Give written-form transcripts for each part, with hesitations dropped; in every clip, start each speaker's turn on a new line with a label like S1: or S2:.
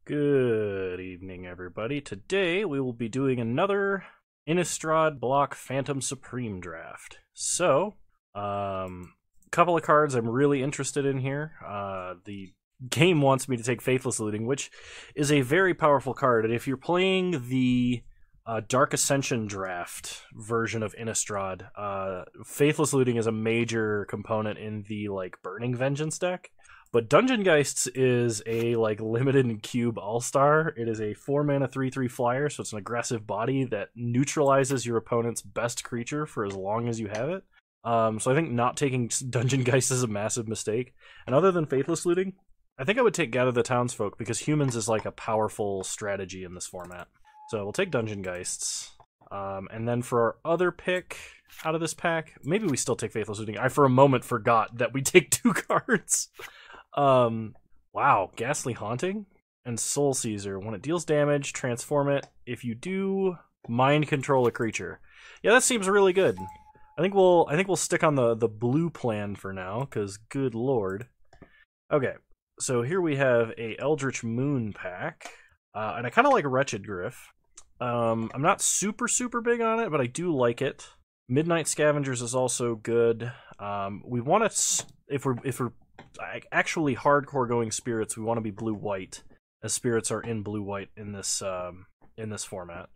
S1: Good evening, everybody. Today we will be doing another Innistrad block Phantom Supreme draft. So, couple of cards I'm really interested in here. The game wants me to take Faithless Looting, which is a very powerful card. And if you're playing the Dark Ascension draft version of Innistrad, Faithless Looting is a major component in the Burning Vengeance deck. But Dungeon Geists is a limited cube all-star. It is a 4-mana 3/3 flyer, so it's an aggressive body that neutralizes your opponent's best creature for as long as you have it. So I think not taking Dungeon Geist is a massive mistake. And other than Faithless Looting, I think I would take Gather the Townsfolk because Humans is a powerful strategy in this format. So we'll take Dungeon Geists. And then for our other pick out of this pack, maybe we still take Faithless Looting. I for a moment forgot that we take 2 cards. Wow, Ghastly Haunting and Soul Seizure. When it deals damage, transform it. If you do, mind control a creature. Yeah, that seems really good. I think we'll stick on the blue plan for now, because good lord. Okay, so here we have a Eldritch Moon pack, and I kind of like Wretched Gryff. I'm not super big on it, but I do like it. Midnight Scavengers is also good. We want to, if we're actually hardcore going spirits, we want to be blue-white, as spirits are in blue-white in this format.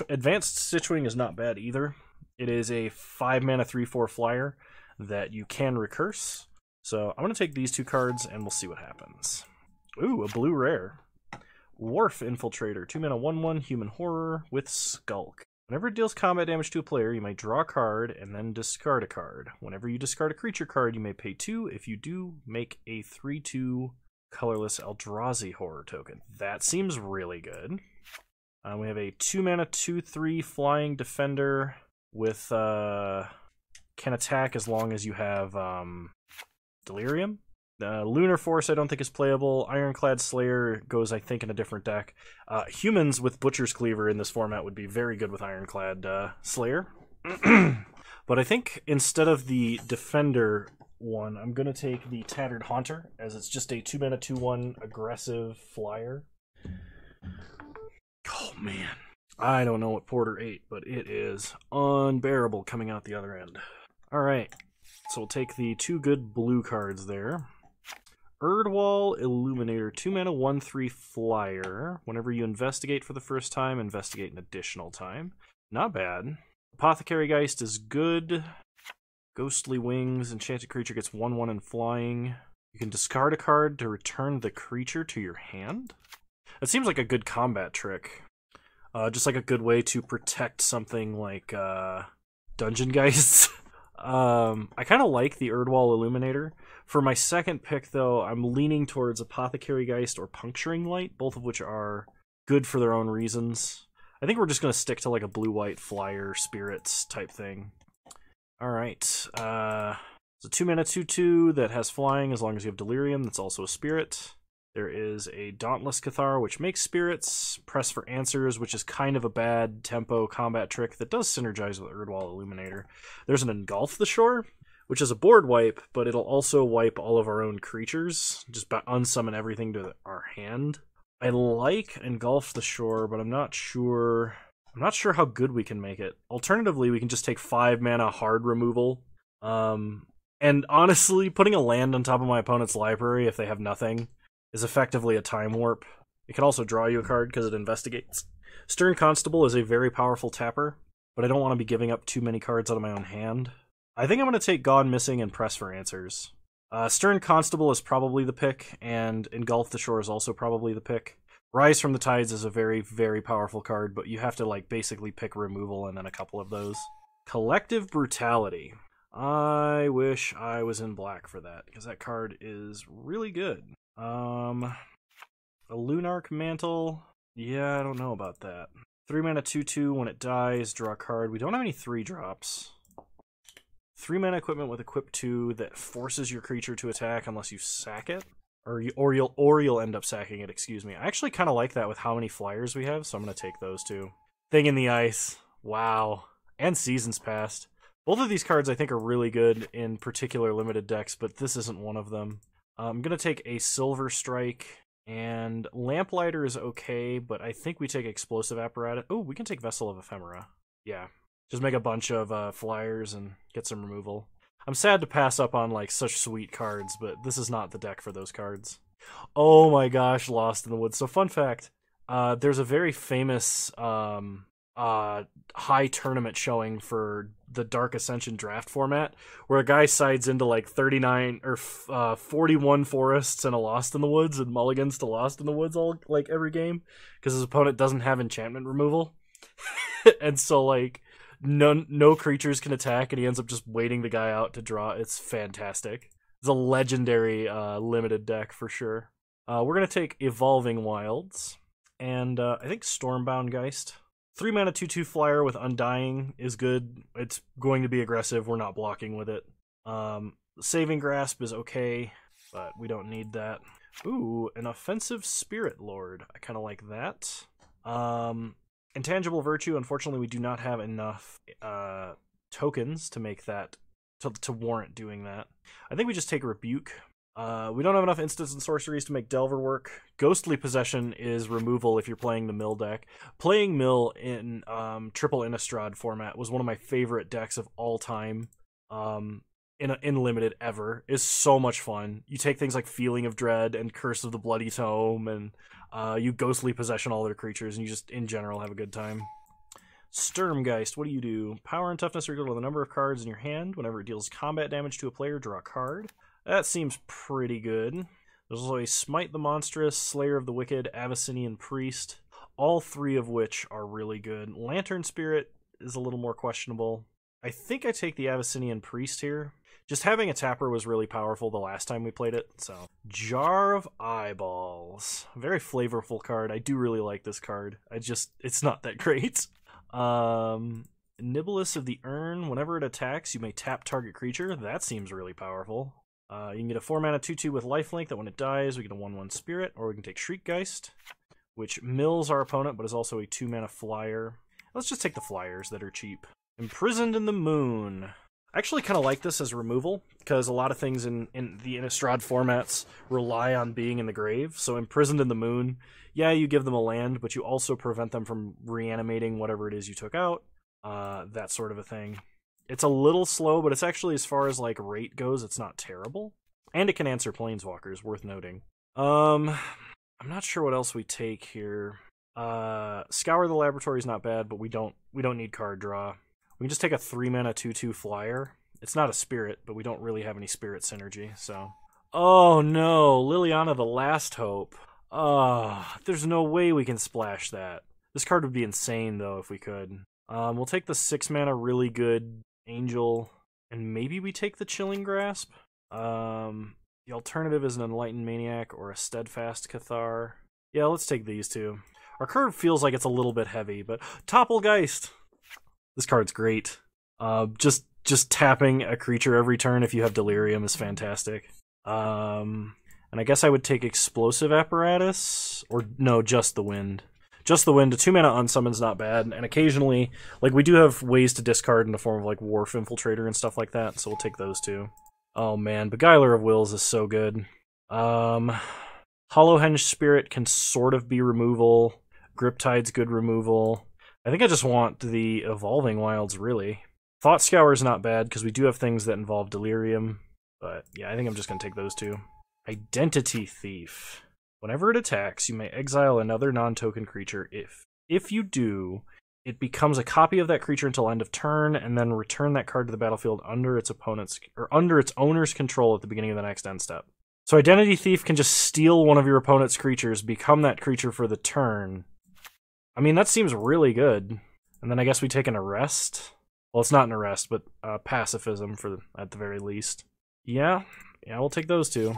S1: Advanced Stitchwing is not bad either. It is a 5-mana 3/4 flyer that you can recurse. So I'm going to take these 2 cards and we'll see what happens. Ooh, a blue rare. Wharf Infiltrator, 2-mana 1/1 human horror with Skulk. Whenever it deals combat damage to a player, you may draw a card and then discard a card. Whenever you discard a creature card, you may pay 2. If you do, make a 3/2 colorless Eldrazi horror token. That seems really good. We have a 2-mana 2/3 flying defender with can attack as long as you have Delirium. Lunar Force I don't think is playable. Ironclad Slayer goes, I think, in a different deck. Humans with Butcher's Cleaver in this format would be very good with Ironclad Slayer. But I think instead of the Defender one, I'm going to take the Tattered Haunter, as it's just a 2-mana 2/1 aggressive flyer. Oh, man. I don't know what Porter ate, but it is unbearable coming out the other end. Alright, so we'll take the 2 good blue cards there. Erdwall Illuminator, 2-mana 1/3 flyer. Whenever you investigate for the first time, investigate an additional time. Not bad. Apothecary Geist is good. Ghostly Wings, enchanted creature gets 1/1 and flying. You can discard a card to return the creature to your hand. That seems like a good combat trick. Just like a good way to protect something like Dungeon Geists. I kind of like the Erdwall Illuminator. For my second pick, though, I'm leaning towards Apothecary Geist or Puncturing Light, both of which are good for their own reasons. I think we're just going to stick to a blue-white flyer spirits type thing. Alright, it's a 2-mana 2/2 that has flying as long as you have Delirium. That's also a spirit. There is a Dauntless Cathar, which makes spirits. Press for Answers, which is kind of a bad tempo combat trick that does synergize with Erdwall Illuminator. There's an Engulf the Shore, which is a board wipe, but it'll also wipe all of our own creatures. Just unsummon everything to our hand. I like Engulf the Shore, but I'm not sure how good we can make it. Alternatively, we can just take 5-mana hard removal. And honestly, putting a land on top of my opponent's library if they have nothing is effectively a time warp. It can also draw you a card because it investigates. Stern Constable is a very powerful tapper, but I don't want to be giving up too many cards out of my own hand. I think I'm going to take Gone Missing and Press for Answers. Stern Constable is probably the pick, and Engulf the Shore is also probably the pick. Rise from the Tides is a very, very powerful card, but you have to basically pick removal and then a couple of those. Collective Brutality. I wish I was in black for that, because that card is really good. A Lunarch Mantle. Yeah, I don't know about that. 3-mana 2/2, when it dies, draw a card. We don't have any 3-drops. 3-mana Equipment with Equip 2 that forces your creature to attack unless you sack it. Or you'll end up sacking it, excuse me. I actually kind of like that with how many flyers we have, so I'm going to take those 2. Thing in the Ice. Wow. And Seasons Past. Both of these cards I think are really good in particular limited decks, but this isn't one of them. I'm going to take a Silver Strike And Lamplighter is okay, but I think we take Explosive Apparatus. Oh, we can take Vessel of Ephemera. Yeah. Just make a bunch of flyers and get some removal. I'm sad to pass up on like such sweet cards, but this is not the deck for those cards. Oh my gosh, Lost in the Woods. So fun fact, there's a very famous high tournament showing for the Dark Ascension draft format where a guy sides into like 39 or 41 forests and a Lost in the Woods and mulligans to Lost in the Woods all like every game because his opponent doesn't have enchantment removal. And so like no creatures can attack and he ends up just waiting the guy out to draw. It's fantastic. It's a legendary limited deck for sure. We're going to take Evolving Wilds and I think Stormbound Geist. 3 mana 2/2 flyer with Undying is good. It's going to be aggressive. We're not blocking with it. Saving Grasp is okay, but we don't need that. Ooh, an Offensive Spirit Lord. I kind of like that. Intangible Virtue. Unfortunately, we do not have enough tokens to make that, to warrant doing that. I think we just take Rebuke. We don't have enough instants and sorceries to make Delver work. Ghostly Possession is removal if you're playing the Mill deck. Playing Mill in triple Innistrad format was one of my favorite decks of all time. In limited ever is so much fun. You take things like Feeling of Dread and Curse of the Bloody Tome, and you Ghostly Possession all their creatures, and you just in general have a good time. Sturmgeist, what do you do? Power and toughness are equal to the number of cards in your hand. Whenever it deals combat damage to a player, draw a card. That seems pretty good. There's also a Smite the Monstrous, Slayer of the Wicked, Abyssinian Priest, all three of which are really good. Lantern Spirit is a little more questionable. I think I take the Abyssinian Priest here. Just having a tapper was really powerful the last time we played it, so. Jar of Eyeballs. Very flavorful card. I do really like this card. It's not that great. Nibelus of the Urn. Whenever it attacks, you may tap target creature. That seems really powerful. You can get a 4 mana 2/2 with lifelink that when it dies, we get a 1/1 spirit, or we can take Shriekgeist, which mills our opponent, but is also a 2 mana flyer. Let's just take the flyers that are cheap. Imprisoned in the Moon. I actually kind of like this as removal, because a lot of things in the Innistrad formats rely on being in the grave. So Imprisoned in the Moon, yeah, you give them a land, but you also prevent them from reanimating whatever it is you took out. That sort of a thing. It's a little slow, but it's actually, as far as like rate goes, it's not terrible. And it can answer Planeswalkers, worth noting. I'm not sure what else we take here. Scour the Laboratory is not bad, but we don't need card draw. We can just take a 3 mana 2/2 flyer. It's not a spirit, but we don't really have any spirit synergy, so. Oh no, Liliana the Last Hope. There's no way we can splash that. This card would be insane though if we could. We'll take the 6 mana really good Angel, and maybe we take the Chilling Grasp. The alternative is an Enlightened Maniac or a Steadfast Cathar. Yeah, let's take these two. Our card feels like it's a little bit heavy, but Topplegeist! This card's great. Just tapping a creature every turn if you have Delirium is fantastic. And I guess I would take Explosive Apparatus, or no, Just the Wind. Just the Wind, a 2 mana unsummon's not bad, and occasionally, like, we do have ways to discard in the form of, like, Wharf Infiltrator and stuff like that, so we'll take those two. Oh man, Beguiler of Wills is so good. Hollowhenge Spirit can sort of be removal. Griptide's good removal. I think I just want the Evolving Wilds, really. Thought Scour's not bad, because we do have things that involve Delirium, but yeah, I think I'm just going to take those two. Identity Thief. Whenever it attacks, you may exile another non-token creature. If you do, it becomes a copy of that creature until end of turn, and then return that card to the battlefield under its owner's control at the beginning of the next end step. So Identity Thief can just steal one of your opponent's creatures, become that creature for the turn. I mean, that seems really good. And then I guess we take an Arrest. Well, it's not an Arrest, but Pacifism at the very least. Yeah, we'll take those two.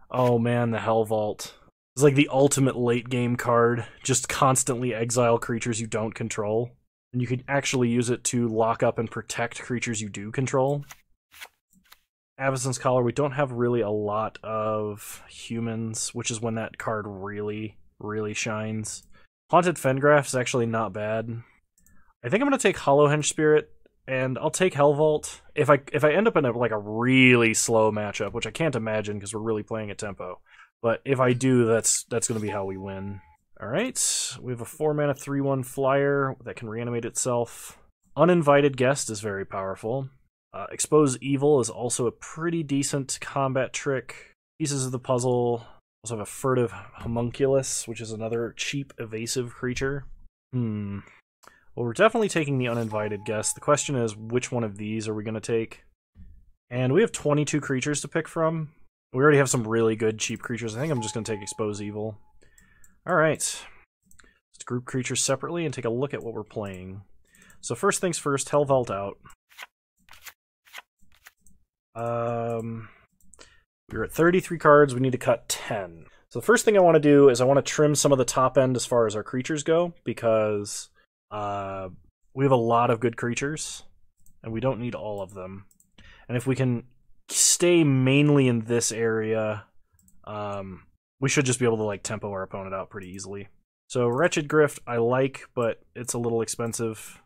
S1: Oh man, the Hell Vault. It's like the ultimate late game card. Just constantly exile creatures you don't control. And you can actually use it to lock up and protect creatures you do control. Avacyn's Collar, we don't have really a lot of humans, which is when that card really, really shines. Haunted Fengraf is actually not bad. I think I'm going to take Hollowhenge Spirit, and I'll take Hellvault. If I end up in a really slow matchup, which I can't imagine because we're really playing at tempo, But if I do, that's going to be how we win. Alright, we have a 4-mana 3/1 flyer that can reanimate itself. Uninvited Guest is very powerful. Expose Evil is also a pretty decent combat trick. Pieces of the puzzle also have a Furtive Homunculus, which is another cheap, evasive creature. Well, we're definitely taking the Uninvited Guest. The question is, which one of these are we going to take? And we have 22 creatures to pick from. We already have some really good cheap creatures. I think I'm just going to take Expose Evil. Alright. Let's group creatures separately and take a look at what we're playing. So first things first, Hellvault out. We're at 33 cards, we need to cut 10. So the first thing I want to do is I want to trim some of the top end as far as our creatures go, because we have a lot of good creatures, and we don't need all of them. And if we can stay mainly in this area, we should just be able to like tempo our opponent out pretty easily. So Wretched Grift I like, but it's a little expensive.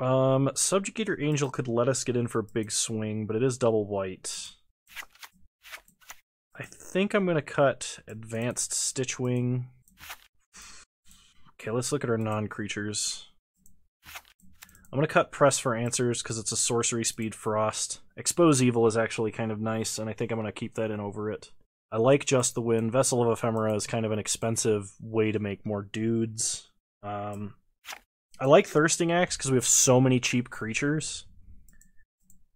S1: Subjugator Angel could let us get in for a big swing, but it is double white. I think I'm going to cut Advanced Stitchwing. Okay, let's look at our non-creatures. I'm going to cut Press for Answers because it's a sorcery speed frost. Expose Evil is actually kind of nice, and I think I'm going to keep that in over it. I like Just the Wind. Vessel of Ephemera is kind of an expensive way to make more dudes. I like Thirsting Axe because we have so many cheap creatures.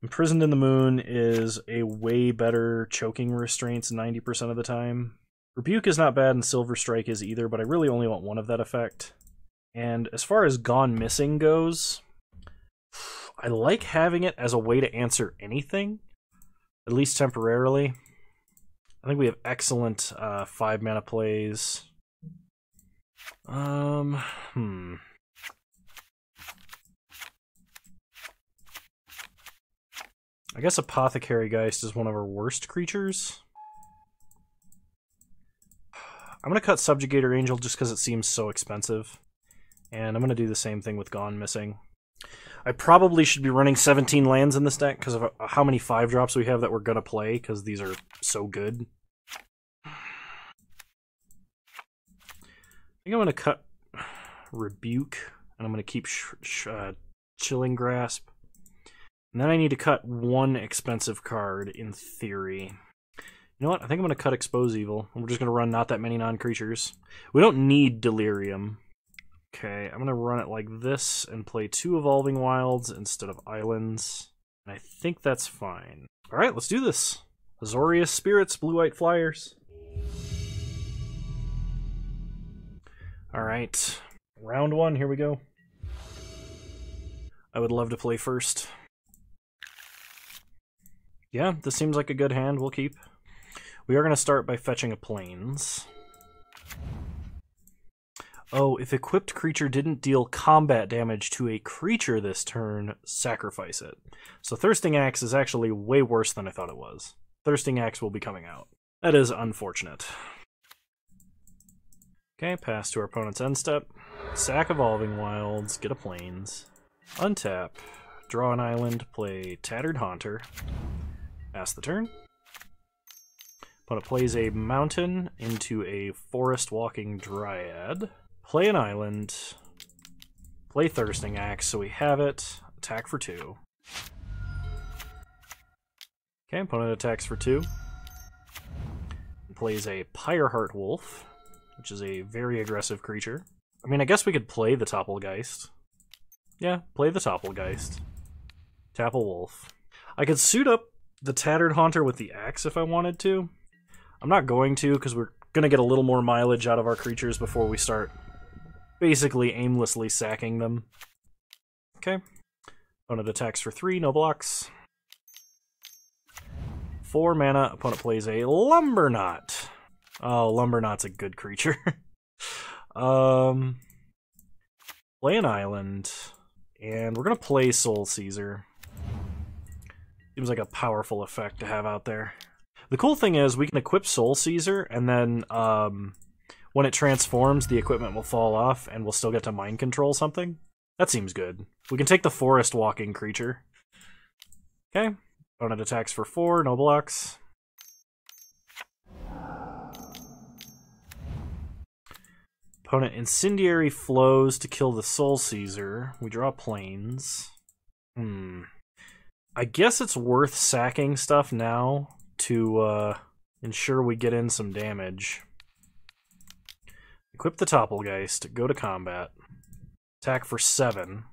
S1: Imprisoned in the Moon is a way better choking restraints 90% of the time. Rebuke is not bad and Silver Strike is either, but I really only want one of that effect. And as far as Gone Missing goes, I like having it as a way to answer anything, at least temporarily. I think we have excellent 5-mana plays. I guess Apothecary Geist is one of our worst creatures. I'm going to cut Subjugator Angel just because it seems so expensive. And I'm going to do the same thing with Gone Missing. I probably should be running 17 lands in this deck because of how many 5-drops we have that we're going to play, because these are so good. I think I'm going to cut Rebuke, and I'm going to keep Chilling Grasp. And then I need to cut one expensive card, in theory. You know what? I think I'm going to cut Expose Evil. We're just going to run not that many non-creatures. We don't need Delirium. Okay, I'm going to run it like this and play 2 Evolving Wilds instead of Islands. And I think that's fine. Alright, let's do this. Azorius Spirits, Blue-White Flyers. Alright, round 1, here we go. I would love to play first. Yeah, this seems like a good hand, we'll keep. We are going to start by fetching a Plains. Oh, if equipped creature didn't deal combat damage to a creature this turn, sacrifice it. So Thirsting Axe is actually way worse than I thought it was. Thirsting Axe will be coming out. That is unfortunate. Okay, pass to our opponent's end step. Sack Evolving Wilds, get a Plains. Untap, draw an island, play Tattered Haunter. Pass the turn. Opponent plays a mountain into a Forest Walking Dryad. Play an island. Play Thirsting Axe, so we have it. Attack for 2. Okay, opponent attacks for 2. Plays a Pyreheart Wolf, which is a very aggressive creature. I mean, I guess we could play the Topplegeist. Yeah, play the Topplegeist. Tap a Wolf. I could suit up the Tattered Haunter with the axe if I wanted to. I'm not going to, because we're going to get a little more mileage out of our creatures before we start basically aimlessly sacking them. Okay. Opponent attacks for 3, no blocks. 4 mana, opponent plays a Lumberknot. Oh, Lumberknot's a good creature. Play an island, and we're going to play Soul Caesar. Seems like a powerful effect to have out there. The cool thing is we can equip Soul Caesar, and then when it transforms, the equipment will fall off, and we'll still get to mind control something. That seems good. We can take the Forest Walking creature. Okay. Opponent attacks for 4, no blocks. Opponent Incendiary Flows to kill the Soul Caesar. We draw planes. I guess it's worth sacking stuff now to ensure we get in some damage. Equip the Topplegeist, go to combat. Attack for 7.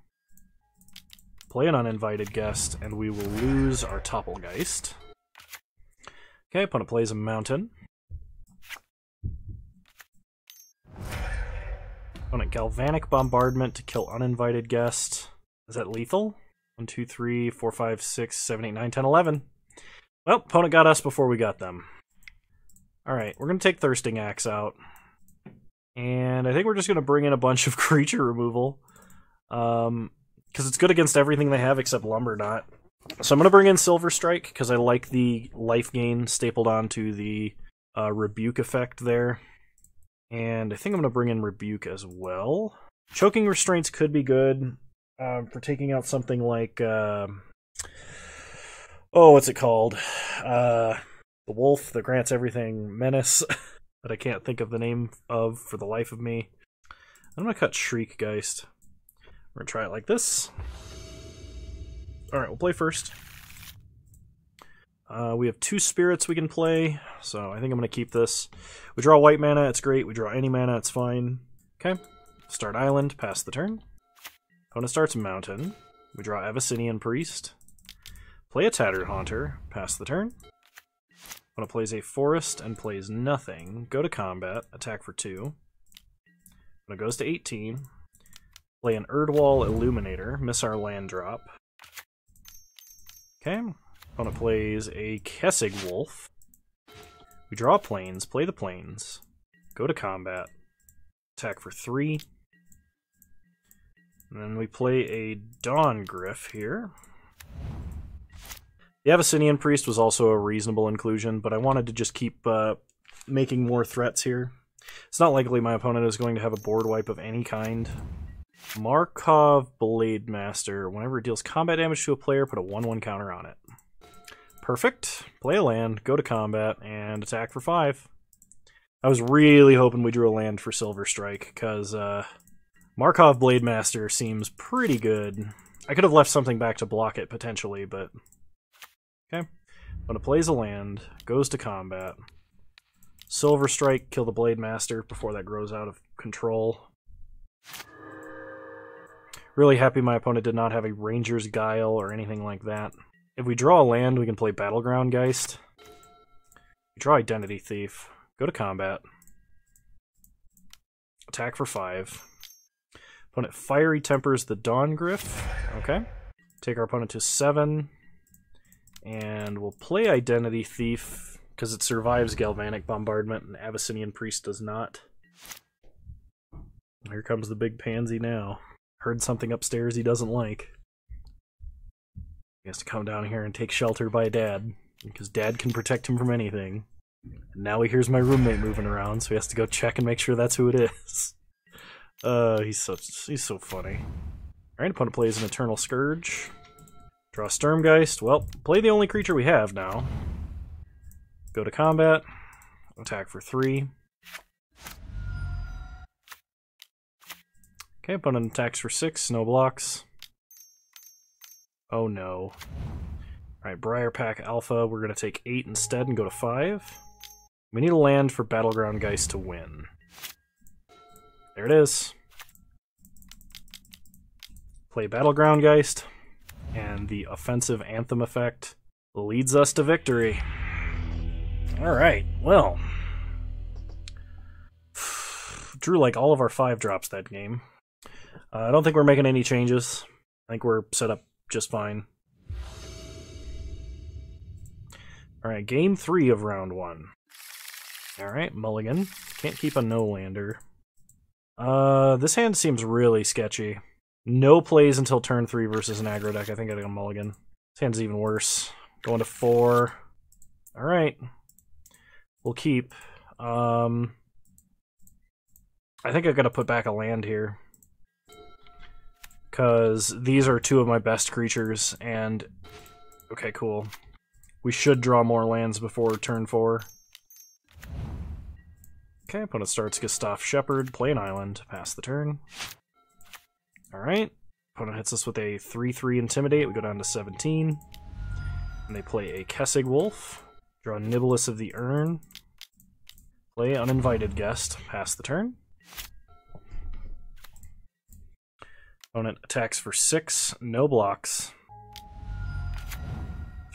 S1: Play an uninvited guest, and we will lose our Topplegeist. Okay, opponent plays a mountain. Opponent Galvanic Bombardment to kill uninvited guest. Is that lethal? 1, 2, 3, 4, 5, 6, 7, 8, 9, 10, 11. Well, opponent got us before we got them. Alright, we're going to take Thirsting Axe out. And I think we're just going to bring in a bunch of creature removal. Because it's good against everything they have except Lumbernot. So I'm going to bring in Silver Strike, because I like the life gain stapled onto the Rebuke effect there. And I think I'm going to bring in Rebuke as well. Choking Restraints could be good for taking out something like... what's it called? The wolf that grants everything Menace that I can't think of the name of for the life of me. I'm going to cut Shriekgeist. We're going to try it like this. Alright, we'll play first. We have 2 spirits we can play, so I think I'm going to keep this. We draw white mana, it's great. We draw any mana, it's fine. Okay, start island, pass the turn. Opponent starts mountain. We draw Abyssinian Priest. Play a Tattered Haunter, pass the turn. Opponent plays a forest and plays nothing. Go to combat, attack for 2. Opponent goes to 18. Play an Erdwall Illuminator, miss our land drop. Okay. Opponent plays a Kessig Wolf. We draw planes, play the planes. Go to combat. Attack for 3. And then we play a Dawn Gryph here. The Abyssinian Priest was also a reasonable inclusion, but I wanted to just keep making more threats here. It's not likely my opponent is going to have a board wipe of any kind. Markov Blade Master. Whenever it deals combat damage to a player, put a 1/1 counter on it. Perfect. Play a land, go to combat, and attack for 5. I was really hoping we drew a land for Silver Strike, because Markov Blade Master seems pretty good. I could have left something back to block it, potentially, but... Okay. Opponent plays a land, goes to combat. Silver Strike, kill the Blade Master before that grows out of control. Really happy my opponent did not have a Ranger's Guile or anything like that. If we draw a land, we can play Battleground Geist. We draw Identity Thief. Go to combat. Attack for 5. Opponent Fiery Tempers the Dawn Gryph. Okay. Take our opponent to 7. And we'll play Identity Thief, because it survives Galvanic Bombardment, and Abyssinian Priest does not. Here comes the big pansy now. Heard something upstairs he doesn't like. He has to come down here and take shelter by Dad, because Dad can protect him from anything. And now he hears my roommate moving around, so he has to go check and make sure that's who it is. He's so funny. Alright, opponent plays an Eternal Scourge. Draw Sturmgeist. Well, play the only creature we have now. Go to combat. Attack for 3. Okay, opponent attacks for 6, no blocks. Oh no. Alright, Briarpack Alpha, we're going to take 8 instead and go to 5. We need a land for Battleground Geist to win. There it is. Play Battleground Geist, and the offensive Anthem effect leads us to victory. Alright, well. Drew like all of our 5 drops that game. I don't think we're making any changes. I think we're set up just fine. Alright, game 3 of round 1. Alright, mulligan. Can't keep a no-lander. This hand seems really sketchy. No plays until turn 3 versus an aggro deck. I think I got a mulligan. This hand's even worse. Going to 4. Alright. We'll keep. I think I gotta put back a land here. Because these are 2 of my best creatures, and... Okay, cool. We should draw more lands before turn 4. Okay, opponent starts Gustav Shepherd, play an island, pass the turn. Alright, opponent hits us with a 3-3 Intimidate, we go down to 17. And they play a Kessig Wolf, draw Nibelus of the Urn, play Uninvited Guest, pass the turn. Opponent attacks for 6, no blocks.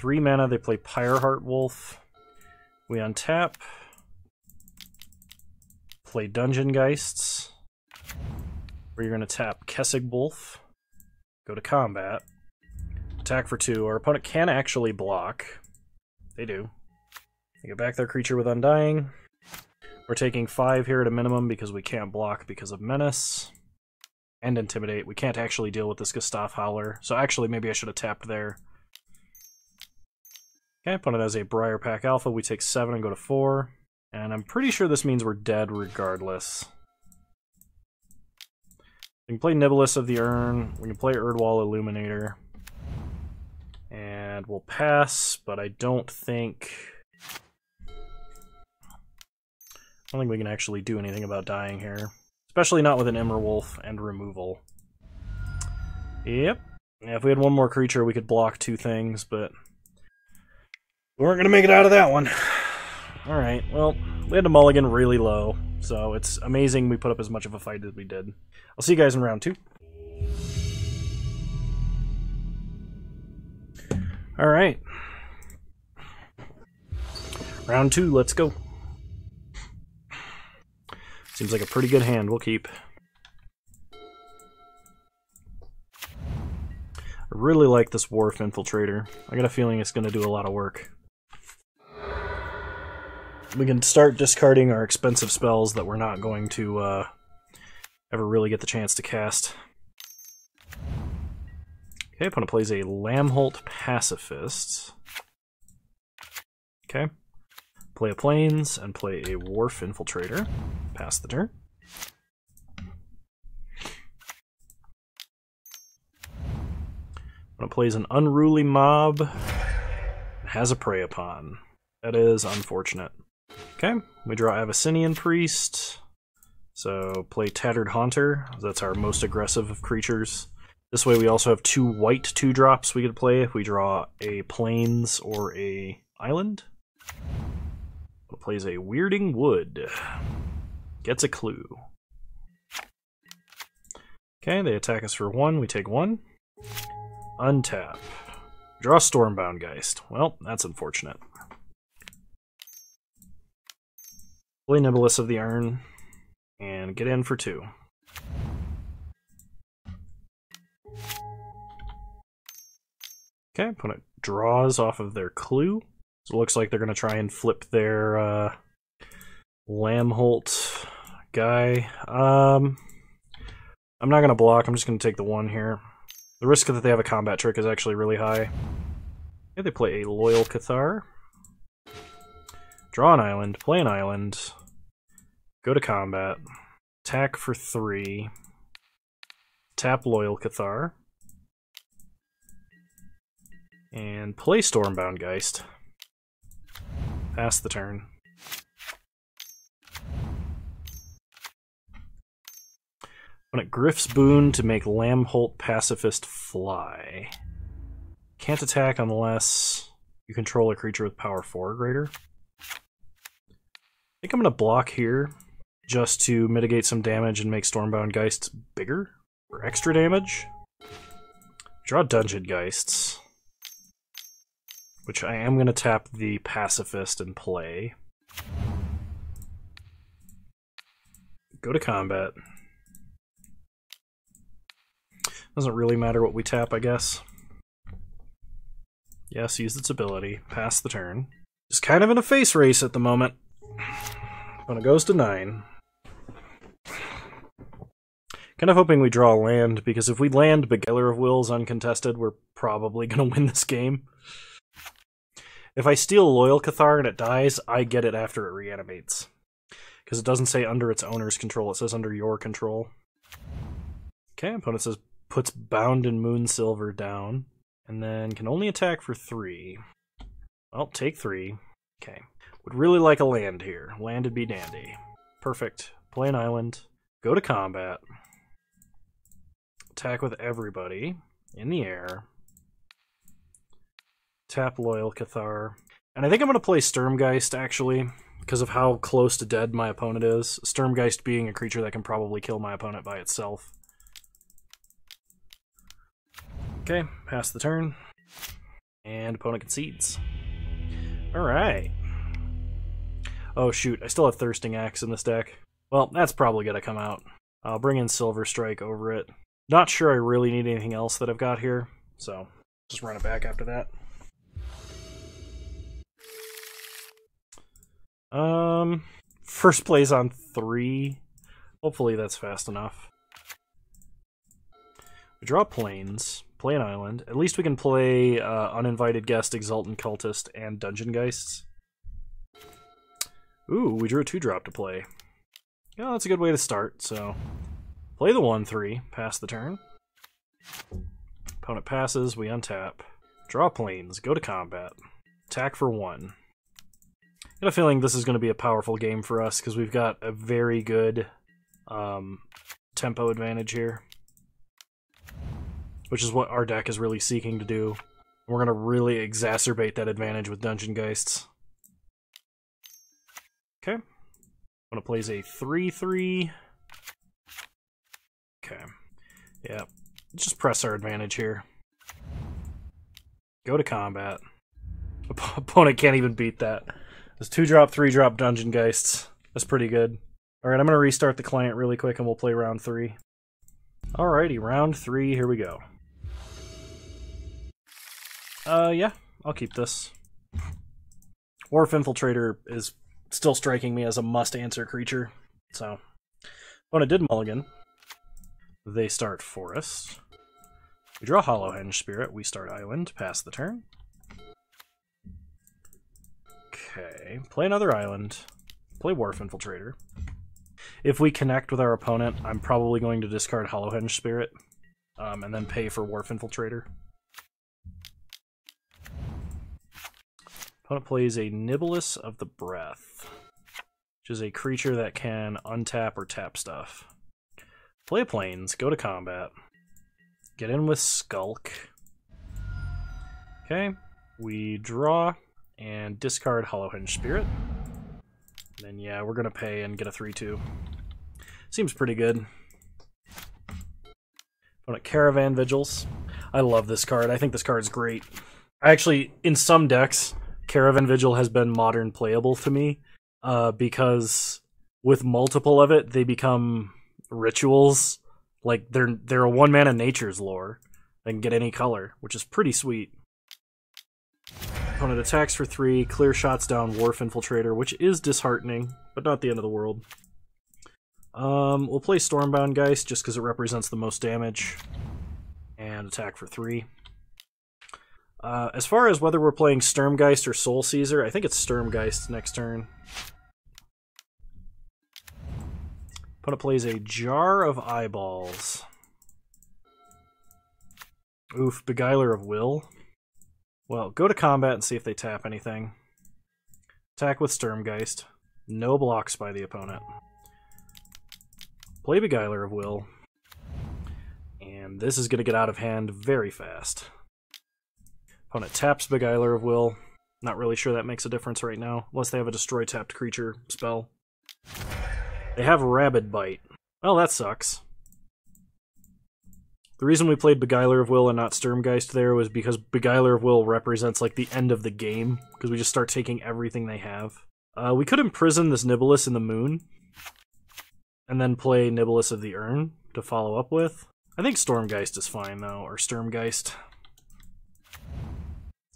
S1: 3 mana, they play Pyreheart Wolf. We untap. Play Dungeon Geists. Where you're going to tap Kessig Wolf. Go to combat. Attack for 2. Our opponent can actually block. They do. They get back their creature with Undying. We're taking 5 here at a minimum because we can't block because of Menace. And Intimidate. We can't actually deal with this Gustav Howler. So actually, maybe I should have tapped there. Okay, opponent has a Briarpack Alpha. We take 7 and go to 4. And I'm pretty sure this means we're dead regardless. We can play Nibelus of the Urn. We can play Erdwall Illuminator. And we'll pass, but I don't think we can actually do anything about dying here. Especially not with an Immerwolf and removal. Yep. Yeah, if we had one more creature, we could block 2 things, but we weren't going to make it out of that one. Alright, well, we had to mulligan really low, so it's amazing we put up as much of a fight as we did. I'll see you guys in round 2. Alright. Round 2, let's go. Seems like a pretty good hand, we'll keep. I really like this Wharf Infiltrator. I got a feeling it's going to do a lot of work. We can start discarding our expensive spells that we're not going to ever really get the chance to cast. Okay, opponent plays a Lamholt Pacifist. Okay. Play a Plains and play a Wharf Infiltrator. Pass the turn. Opponent plays an Unruly Mob. Has a Prey Upon. That is unfortunate. Okay, we draw Abyssinian Priest. So play Tattered Haunter. That's our most aggressive of creatures. This way we also have 2 white 2-drops we could play if we draw a Plains or a Island. It plays a Weirding Wood. Gets a clue. Okay, they attack us for 1, we take 1. Untap. Draw Stormbound Geist. Well, that's unfortunate. Play Nibelus of the Urn, and get in for 2. Okay, opponent draws off of their clue. So it looks like they're going to try and flip their Lamholt guy. I'm not going to block, I'm just going to take the 1 here. The risk that they have a combat trick is actually really high. Okay, they play a Loyal Cathar. Draw an island, play an island, go to combat, attack for 3, tap Loyal Cathar, and play Stormbound Geist. Pass the turn. Opponent Griff's Boon to make Lamholt Pacifist fly. Can't attack unless you control a creature with power 4 or greater. I think I'm going to block here just to mitigate some damage and make Stormbound Geist bigger for extra damage. Draw Dungeon Geists, which I am going to tap the Pacifist and play. Go to combat. Doesn't really matter what we tap, I guess. Yes, use its ability. Pass the turn. Just kind of in a face race at the moment. When it goes to 9. Kind of hoping we draw land, because if we land Beguiler of Wills uncontested, we're probably going to win this game. If I steal Loyal Cathar and it dies, I get it after it reanimates. Because it doesn't say under its owner's control, it says under your control. Okay, opponent says puts Bound in Moonsilver down, and then can only attack for 3. Well, take 3. Okay. Would really like a land here. Land would be dandy. Perfect. Play an island. Go to combat. Attack with everybody. In the air. Tap Loyal Cathar. And I think I'm going to play Sturmgeist, actually, because of how close to dead my opponent is. Sturmgeist being a creature that can probably kill my opponent by itself. Okay, pass the turn. And opponent concedes. Alright. Oh shoot, I still have Thirsting Axe in this deck. Well, that's probably going to come out. I'll bring in Silver Strike over it. Not sure I really need anything else that I've got here, so just run it back after that. First plays on 3. Hopefully that's fast enough. We draw plains, play an island. At least we can play Uninvited Guest, Exultant Cultist, and Dungeon Geists. Ooh, we drew a 2-drop to play. Yeah, that's a good way to start, so... Play the 1/3, pass the turn. Opponent passes, we untap. Draw plains, go to combat. Attack for 1. I got a feeling this is going to be a powerful game for us, because we've got a very good tempo advantage here. Which is what our deck is really seeking to do. We're going to really exacerbate that advantage with Dungeon Geists. Okay. Opponent plays a 3/3. Okay. Yeah. Just press our advantage here. Go to combat. Opponent can't even beat that. It's 2-drop, 3-drop Dungeon Geists. That's pretty good. Alright, I'm going to restart the client really quick and we'll play round 3. Alrighty, round 3, here we go. Yeah, I'll keep this. Wharf Infiltrator is still striking me as a must-answer creature, so... Opponent did mulligan. They start Forest. We draw Hollowhenge Spirit, we start Island, pass the turn. Okay, play another island. Play Wharf Infiltrator. If we connect with our opponent, I'm probably going to discard Hollowhenge Spirit, and then pay for Wharf Infiltrator. Opponent plays a Nibelus of the Breath, which is a creature that can untap or tap stuff. Play plains, go to combat. Get in with Skulk. Okay, we draw and discard Hollowhenge Spirit. Then yeah, we're gonna pay and get a 3/2. Seems pretty good. Opponent Caravan Vigils. I love this card. I think this card's great. Actually, in some decks, Caravan Vigil has been modern playable to me, because with multiple of it, they become rituals. Like, they're a 1-mana Nature's Lore. They can get any color, which is pretty sweet. Opponent attacks for 3, clear shots down Wharf Infiltrator, which is disheartening, but not the end of the world. We'll play Stormbound Geist, just because it represents the most damage. And attack for 3. As far as whether we're playing Sturmgeist or Soul Caesar, I think it's Sturmgeist next turn. Opponent plays a Jar of Eyeballs. Oof, Beguiler of Will. Well, go to combat and see if they tap anything. Attack with Sturmgeist. No blocks by the opponent. Play Beguiler of Will. And this is going to get out of hand very fast. Opponent taps Beguiler of Will. Not really sure that makes a difference right now, unless they have a Destroy Tapped Creature spell. They have Rabid Bite. Well, that sucks. The reason we played Beguiler of Will and not Sturmgeist there was because Beguiler of Will represents like the end of the game, because we just start taking everything they have. We could imprison this Nibelus in the Moon, and then play Nibelus of the Urn to follow up with. I think Stormgeist is fine though, or Sturmgeist.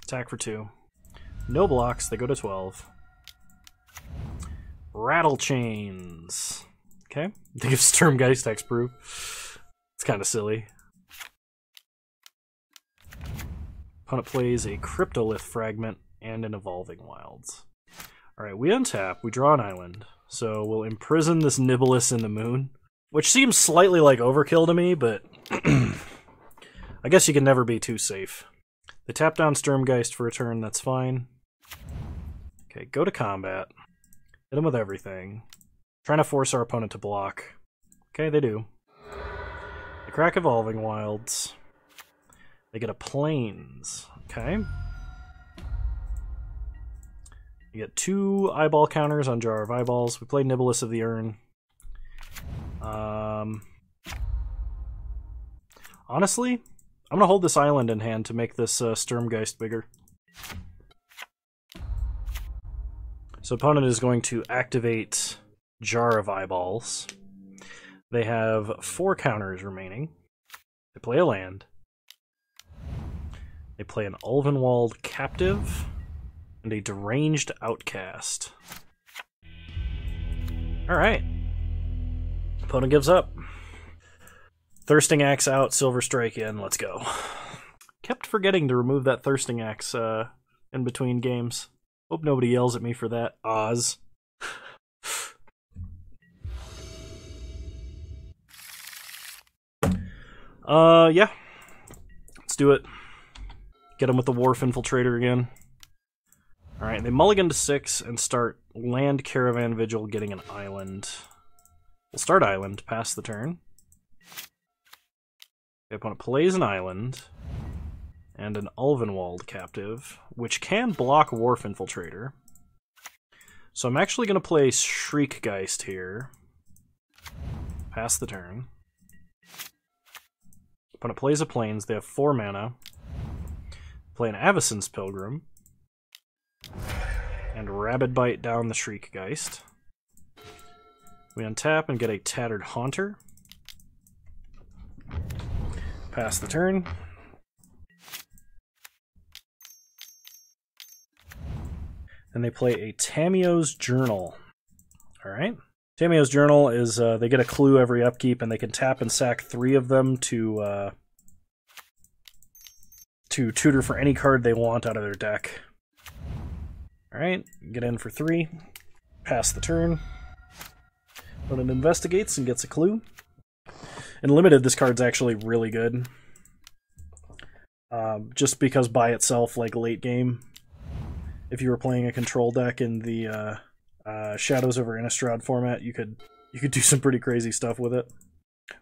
S1: Attack for 2. No blocks, they go to 12. Rattle Chains. Okay, they give Sturmgeist Hexproof. It's kind of silly. Opponent plays a Cryptolith Fragment and an Evolving Wilds. Alright, we untap, we draw an island. So we'll imprison this Nibelus in the Moon, which seems slightly like overkill to me, but I guess you can never be too safe. They tap down Sturmgeist for a turn, that's fine. Okay, go to combat. Hit him with everything. Trying to force our opponent to block. Okay, they do. They crack Evolving Wilds. They get a Plains. Okay. You get 2 eyeball counters on Jar of Eyeballs. We play Nibelus of the Urn. Honestly, I'm going to hold this island in hand to make this Sturmgeist bigger. So opponent is going to activate Jar of Eyeballs. They have 4 counters remaining. They play a land. They play an Ulvenwald Captive and a Deranged Outcast. Alright. Opponent gives up. Thirsting Axe out, Silver Strike in, let's go. Kept forgetting to remove that Thirsting Axe in between games. Hope nobody yells at me for that, Oz. Yeah. Let's do it. Get him with the Wharf Infiltrator again. Alright, they mulligan to 6 and start Land Caravan Vigil, getting an island. We'll start island, pass the turn. The opponent plays an island and an Ulvenwald Captive, which can block Wharf Infiltrator. So I'm actually going to play Shriekgeist here. Pass the turn. Opponent plays a Plains. They have 4 mana. Play an Avacyn's Pilgrim. And Rabid Bite down the Shriekgeist. We untap and get a Tattered Haunter. Pass the turn. Then they play a Tamio's Journal. Alright. Tamio's Journal is they get a clue every upkeep, and they can tap and sack 3 of them to tutor for any card they want out of their deck. Alright, get in for 3. Pass the turn. Opponent investigates and gets a clue. In Limited, this card's actually really good. Just because by itself, like late game, if you were playing a control deck in the Shadows over Innistrad format, you could do some pretty crazy stuff with it.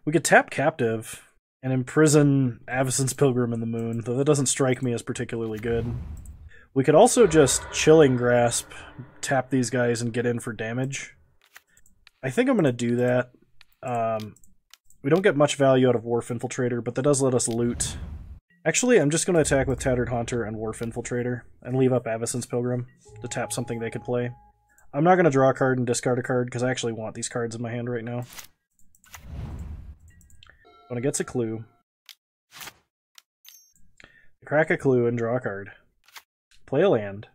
S1: We could tap Captive and imprison Avacyn's Pilgrim in the Moon, though that doesn't strike me as particularly good. We could also just Chilling Grasp, tap these guys, and get in for damage. I think I'm going to do that. We don't get much value out of Wharf Infiltrator, but that does let us loot. Actually, I'm just going to attack with Tattered Haunter and Wharf Infiltrator, and leave up Avacyn's Pilgrim to tap something they could play. I'm not going to draw a card and discard a card, because I actually want these cards in my hand right now. When it gets a clue, crack a clue and draw a card. Play a land.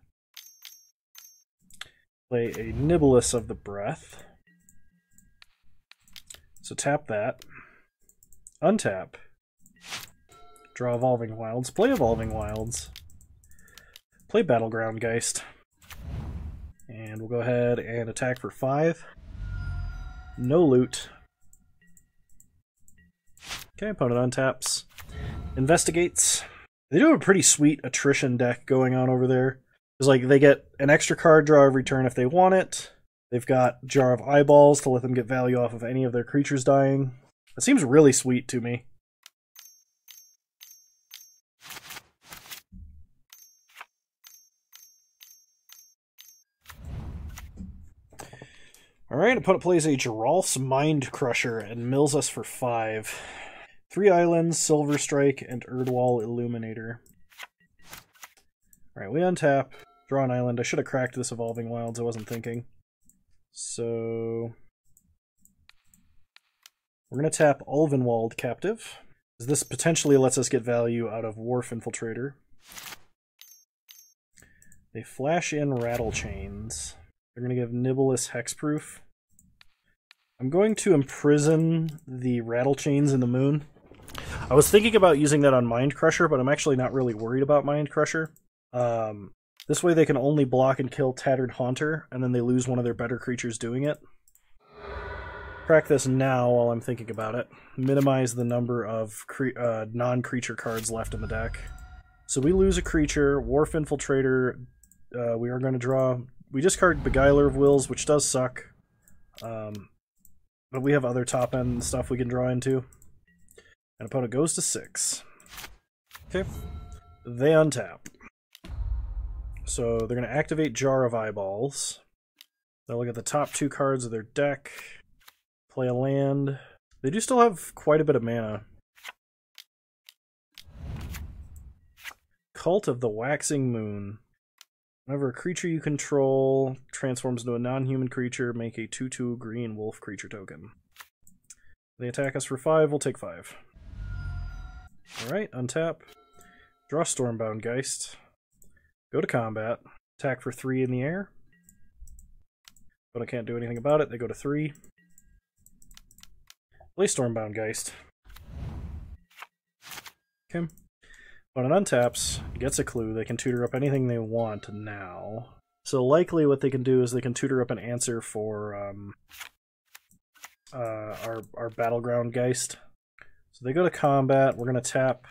S1: Play a Nibelus of the Breath. So tap that. Untap. Draw Evolving Wilds. Play Evolving Wilds. Play Battleground Geist. And we'll go ahead and attack for 5. No loot. Okay, opponent untaps. Investigates. They do have a pretty sweet attrition deck going on over there. It's like they get an extra card draw every turn if they want it. They've got Jar of Eyeballs to let them get value off of any of their creatures dying. It seems really sweet to me. Alright, opponent plays a Geralf's Mind Crusher and mills us for 5. 3 islands, Silver Strike, and Erdwall Illuminator. Alright, we untap, draw an island. I should have cracked this Evolving Wilds, I wasn't thinking. So we're going to tap Ulvenwald Captive. This potentially lets us get value out of Wharf Infiltrator. They flash in Rattle Chains. They're going to give Nibelus Hexproof. I'm going to imprison the Rattle Chains in the Moon. I was thinking about using that on Mind Crusher, but I'm actually not really worried about Mind Crusher. This way they can only block and kill Tattered Haunter, and then they lose one of their better creatures doing it. Crack this now while I'm thinking about it. Minimize the number of non-creature cards left in the deck. So we lose a creature, Wharf Infiltrator. We are going to draw... We discard Beguiler of Wills, which does suck. but we have other top end stuff we can draw into. And opponent goes to 6. Okay. They untap. So they're going to activate Jar of Eyeballs. They'll look at the top 2 cards of their deck, play a land. They do still have quite a bit of mana. Cult of the Waxing Moon. Whenever a creature you control transforms into a non-human creature, make a 2/2 green wolf creature token. They attack us for 5, we'll take 5. Alright, untap. Draw Stormbound Geist. Go to combat. Attack for 3 in the air. But I can't do anything about it, they go to 3. Play Stormbound Geist. Okay. When it untaps, gets a clue, they can tutor up anything they want now. So likely what they can do is they can tutor up an answer for our Battleground Geist. So they go to combat, we're going to tap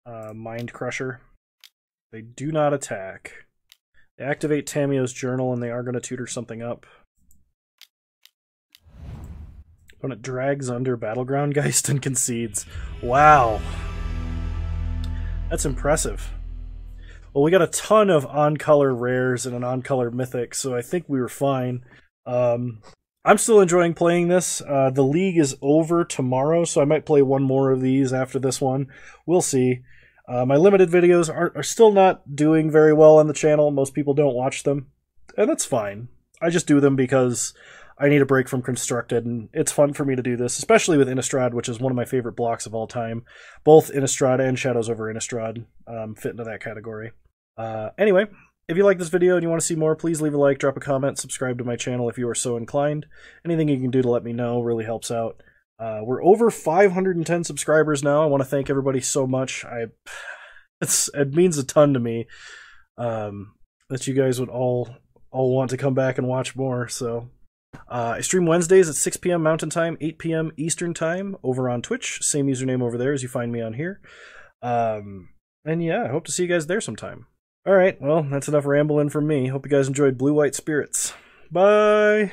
S1: Mind Crusher. They do not attack. They activate Tamio's Journal and they are going to tutor something up. When it drags under Battleground Geist and concedes. Wow. That's impressive. Well, we got a ton of on-color rares and an on-color mythic, so I think we were fine. I'm still enjoying playing this. The league is over tomorrow, so I might play one more of these after this one. We'll see. My limited videos are still not doing very well on the channel. Most people don't watch them, and that's fine. I just do them because I need a break from Constructed, and it's fun for me to do this, especially with Innistrad, which is one of my favorite blocks of all time. Both Innistrad and Shadows over Innistrad fit into that category. Anyway, if you like this video and you want to see more, please leave a like, drop a comment, subscribe to my channel if you are so inclined. Anything you can do to let me know really helps out. We're over 510 subscribers now. I want to thank everybody so much. It means a ton to me that you guys would all want to come back and watch more, so... I stream Wednesdays at 6 p.m. Mountain Time, 8 p.m. Eastern Time over on Twitch. Same username over there as you find me on here. And yeah, I hope to see you guys there sometime. Alright, well, that's enough rambling from me. Hope you guys enjoyed Blue White Spirits. Bye!